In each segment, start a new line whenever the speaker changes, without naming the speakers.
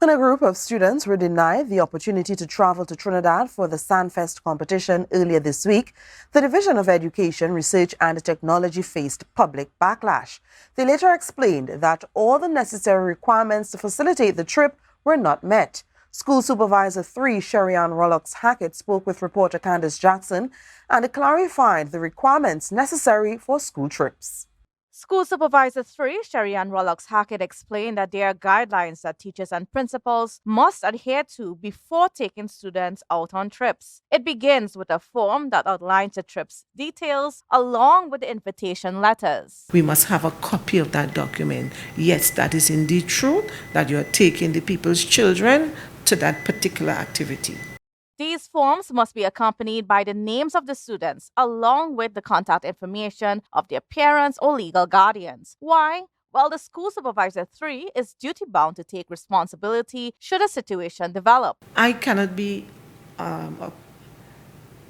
And a group of students were denied the opportunity to travel to Trinidad for the Sandfest competition earlier this week. The Division of Education, Research and Technology faced public backlash. They later explained that all the necessary requirements to facilitate the trip were not met. School Supervisor III, Rollocks-Hackett, spoke with reporter Kandace Jackson and clarified the requirements necessary for school trips.
School Supervisor III, Rollocks-Hackett, explained that there are guidelines that teachers and principals must adhere to before taking students out on trips. It begins with a form that outlines the trip's details along with the invitation letters.
We must have a copy of that document. Yes, that is indeed true, that you are taking the people's children to that particular activity.
These forms must be accompanied by the names of the students, along with the contact information of their parents or legal guardians. Why? Well, the School Supervisor III is duty-bound to take responsibility should a situation develop.
I cannot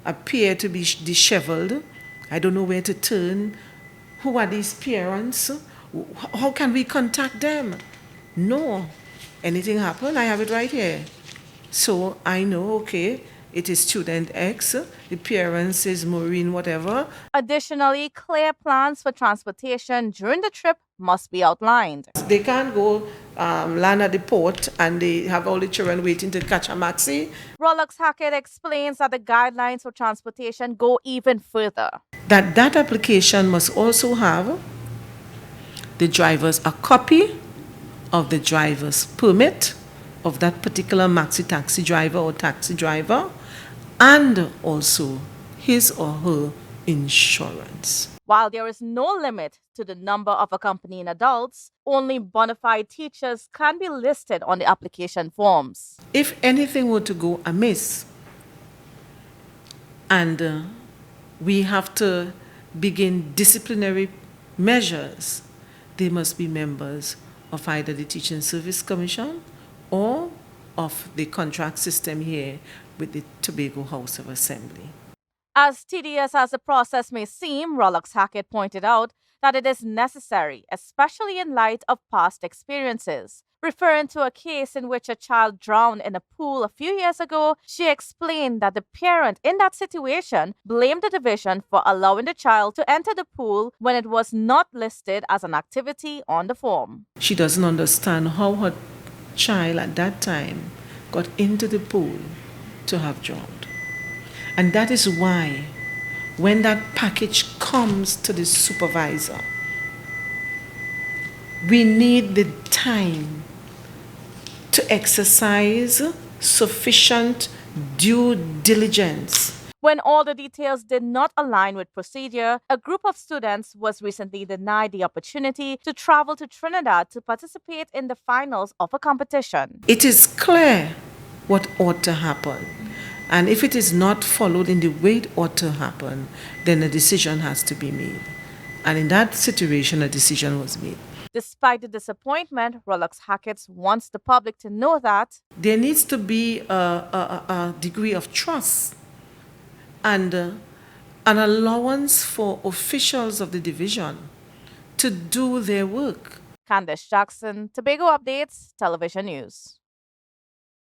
appear to be disheveled. I don't know where to turn. Who are these parents? How can we contact them? No. Anything happen? I have it right here. So I know, okay, it is student X, the parents is Maureen whatever.
Additionally, clear plans for transportation during the trip must be outlined.
They can't go land at the port and they have all the children waiting to catch a maxi.
Rollocks-Hackett explains that the guidelines for transportation go even further.
That application must also have a copy of the driver's permit of that particular maxi taxi driver or taxi driver, and also his or her insurance.
While there is no limit to the number of accompanying adults, only bona fide teachers can be listed on the application forms.
If anything were to go amiss and we have to begin disciplinary measures, they must be members of either the Teaching Service Commission or of the contract system here with the Tobago House of Assembly.
As tedious as the process may seem, Rollocks-Hackett pointed out that it is necessary, especially in light of past experiences. Referring to a case in which a child drowned in a pool a few years ago, she explained that the parent in that situation blamed the division for allowing the child to enter the pool when it was not listed as an activity on the form.
She doesn't understand how her child at that time got into the pool to have drowned. And that is why when that package comes to the supervisor, we need the time to exercise sufficient due diligence.
When all the details did not align with procedure, a group of students was recently denied the opportunity to travel to Trinidad to participate in the finals of a competition.
It is clear what ought to happen. And if it is not followed in the way it ought to happen, then a decision has to be made. And in that situation, a decision was made.
Despite the disappointment, Rollocks-Hackett wants the public to know that
there needs to be a degree of trust and an allowance for officials of the division to do their work.
Kandace Jackson, Tobago Updates, Television News.